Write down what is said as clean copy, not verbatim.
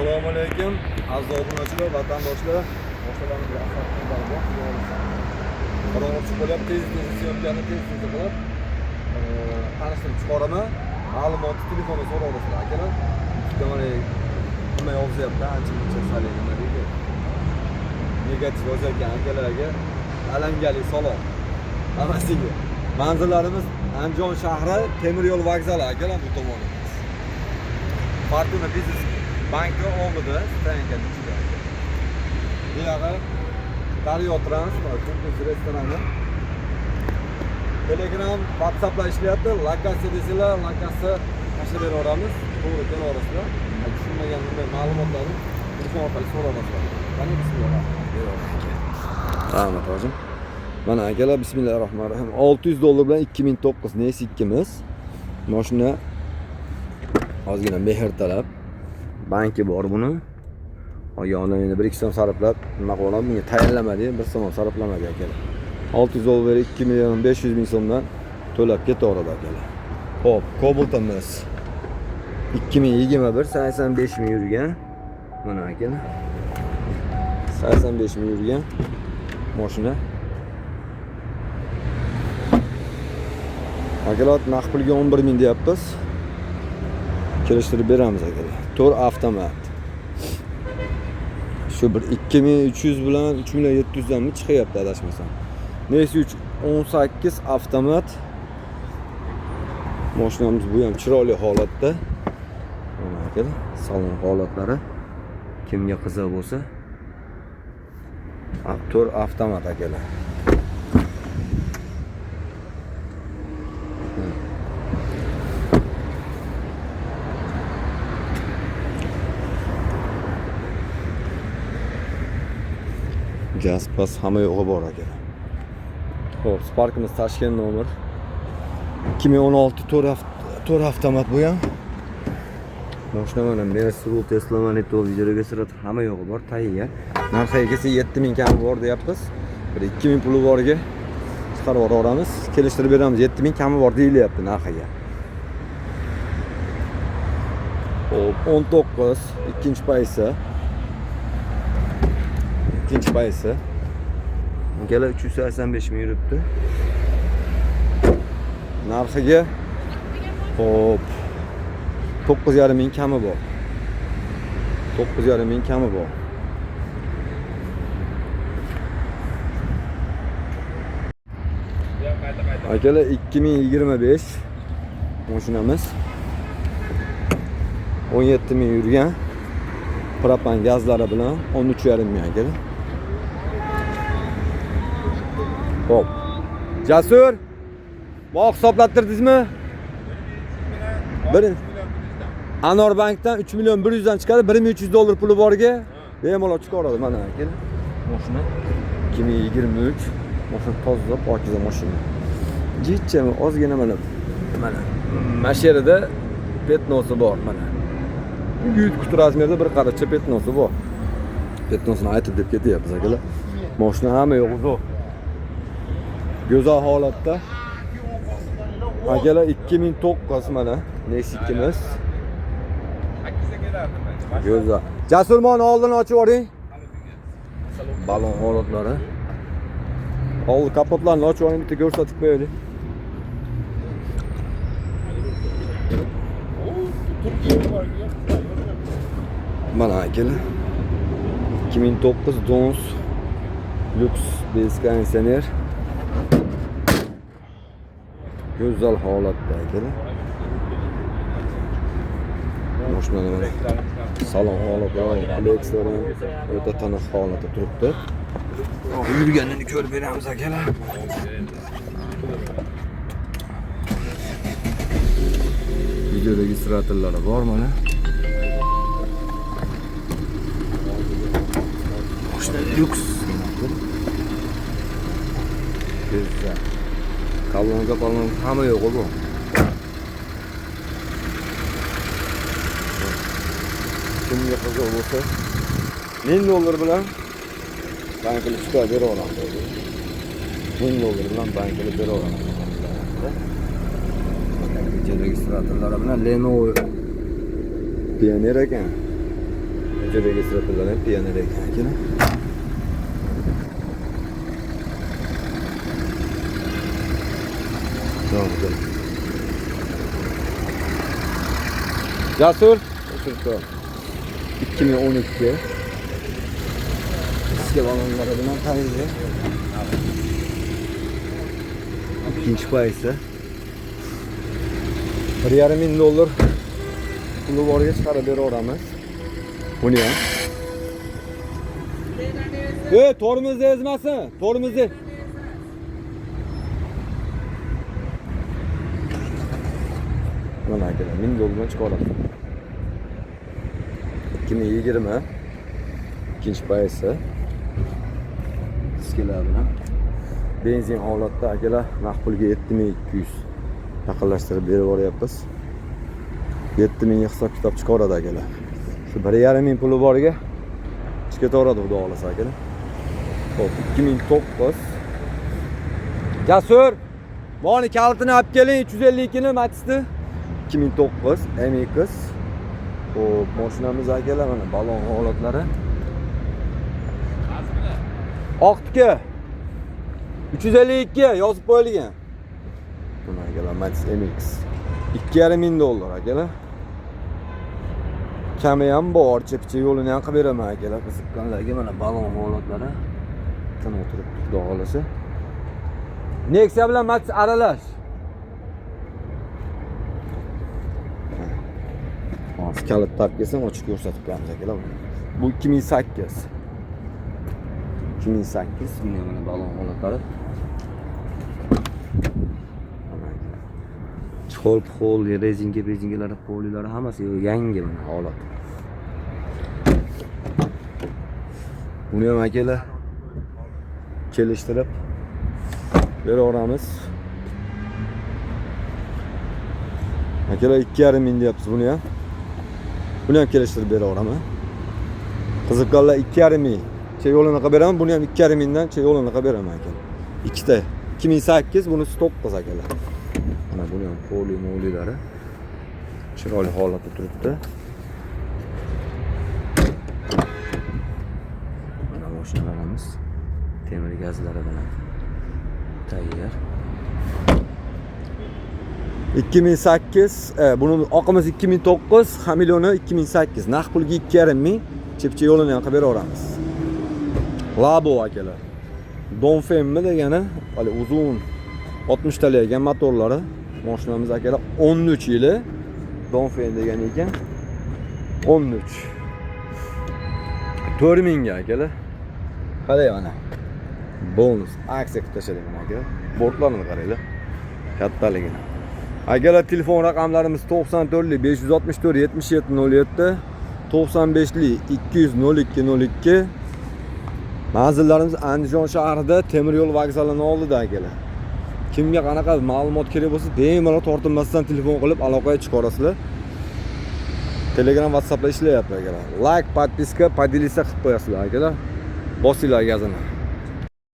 Assalomu alaykum. Aziz obunachilar, vatandoshlar. Boshqalarni bir asablar bor. Qorong'uchiq bo'lyapti, tez syomkani tez qilib, tanishtirib chiqaraman. Ma'lumotni telefonda so'rayapsizlar, akalar. Ikkita mana nima yozyapti, ancha-muncha saligina deydi. Negativ yozayotgan akalarga alangali salom. Hammasiga. Manzillarimiz Andijon shahri temir yo'l vokzali akalar bu tomonda. Fortuna Biznes banki oldida stansiyaning ichida. Bu yoqqa Daryo Transport kompleksi restorani. Telegram, WhatsApplar ishlayapti. Lokatsiya desanglar, lokatsiya tashlab beraveramiz. To'g'ri kelaverasizlar. Tushunmagan bunday ma'lumotlarni telefon orqali so'rayapsizlar. Qani bismillah. Rahmat hojim. Mana akalar bismillahirrohmanirrohim. 600 dollar bilan 2009 Nexus 2miz. Mashina ozgina mehr talab. Banki bor buni. Oyog'ini endi 1-2 so'm sarflab, nima qilaman, bunga tayinlamadi, 1 so'm sarflamagan akalar. 600 dollar 2 million 500 ming so'mdan to'lab ketaveradi akalar. Xo'p, Cobalt'imiz 2021 85 ming yurgan. Mana akalar. 85 ming yurgan mashina. Akalar naqd pulga 11 ming deyapmiz. Kelishtirib beramiz akalar. To'r avtomat. Shu bir 2300 bilan 3700 dan mi chiqyapti adashmasam. Nexus 18 avtomat. Mashinamiz bu ham chiroyli holatda. Mana akalar, salon holatlari kimga qiziq bo'lsa, to'r avtomat akalar. Gaz pas hamma yo'g'i bor akalar. Xo'p, Sparkimiz Toshkent nomer 2016 to'r avtomat bu ham. Mashina mana Mercedes, Tesla, Manito, videoga surat hamma yo'g'i bor, tayyor. Narxiga kelsa 7000 kam bor deyapmiz. Bir 2000 puli boriga chiqarib yuboramiz, kelishtirib beramiz. 7000 kami bor deyilyapti narxiga. Xo'p, 19 ikkinchi paysa. İkinci payısı. Gele 385 ming yuribdi. Narxiga hop 9,5 ming kami bor. 9,5 ming kami bor. Akalar 2025 mashinamiz 17 ming yurgan. Propan gazlari bilan 13,5 ming akalar. Hop. Jasur. Bog' hisoblattirdingizmi? Bir Anor bankdan 3 million 100 dan chiqadi, 1300 dollar puli borga bemalol chiqaradi mana akalar. Mashina 2023. Mashina toza, pokiza mashina. Jichchami ozgina mana mashinada petnosi bor mana. Büyük razmerda bir qaracha petnosi bor. Petnosini aytib deb ketyapmiz akalar. Mashina hamma yo'q zo'r. Go'zal holatda. Akalar 2009 mana Nexus 2miz. Go'zal. Jasurmon oldini ochib yuboring. Balon holatlari. Old kapotlarni ochib yuboring, bitta ko'rsatib qo'yaylik. Mana akalar 2009 Dons Lux bez konditsioner. Go'zal holatda akalar. Mashinani mana salon holatlari, kolleksiyalari o'ta tiniq holatda turibdi. Yurganini ko'rib beramiz akalar. Video registratorlari bor mana. Lüks. Güzel. Kablonga falan hamma yo'q bu. Kimga qiziq bo'lsa, 1000 dollar bilan bankga chiqarib beraveramiz. 1000 dollar bilan bankga beraveramiz. Video registratorlari bilan Lenovo Pioneer ekan. Video registratorlar ham piyoner ekan akalar. Tamam. Jasur, o'chirdi. 2012. Eski balonlari bilan tayyor. İkinci payısı $1,500 pulu borga chiqarib beraveramiz. Buni ham. Tormozni ezmasin, tormozni. Mana akalar, $1000 chiqaramiz. 2020 ikinci payısı. Eskilar bilan. Benzin holatda akalar naqd pulga 7200 yaqinlashtirib berib yuboryapmiz. 7000 hisob kitob chiqaradi akalar. Shu 1,5 puli borga chiqaveradi xudo xolasa akalar. Xo'p, 2009. Jasur, mani kalitini olib keling, 352 ni Matiz'ni. 2009 MX. Xo'p, mashinamiz akalar mana balon holatlari. Oqtiki 352 yozib qo'yilgan. Buni akalar Matiz MX. $2,500 akalar. Kami ham bor, chepcha yo'lini ham qilib beraman akalar. Qiziqqanlarga mana balon holatlari. Tan o'tirib xudo xolasa. Nexia bilan Matiz aralash. Hozir kalit tap kelsam ochib ko'rsatib qo'yamiz akalar. Bu 2008. 2008 mana balon holatlari. Hol, rezinga, polilari hammasi yangi mana holat. Buni ham akalar kelishtirib beraveramiz. Akalar 2,5 deyapsiz buni ham. Buni ham kelishtirib beraveraman. Qiziqqanlar 2,5 chay yo'lini qilib beraman. Buni ham 2,5 dan chay yo'lini qilib beraman akalar. Ikkita 2008, bunisi 9 akalar. Mana buni ham poli-molilari chiroyli holatda turibdi. Mana mashinalarimiz temir gazlari bilan tayyor. 2008, buni oqimiz 2009, hamiloni 2008. Naqd pulga 2,5 chepcha yo'lini ham qilib beraveramiz. Labo akalar. Donfenmi degani, hali uzun 60 talaygan motorlari. Mashinamiz akalar 13 yili Donfen degan ekan. 13. 4000 ga akalar. Qarang mana. Bonus aksiya qilib tashladik mana akalar. Bortlarni qaranglar. Kattaligini. Akalar telefon raqamlarimiz 94 564 7707, 95 200 0202. Manzillarimiz Andijon shahrida temir yo'l vokzalining oldida akalar. Kimga qanaqa ma'lumot kerak bo'lsa, bemalol tortinmasdan telefon qilib aloqaga chiqarasizlar. Telegram, WhatsAppda ishlayapti akalar. Like, podpiska, podelisa qilib qo'yasizlar akalar. Bosinglar gazini.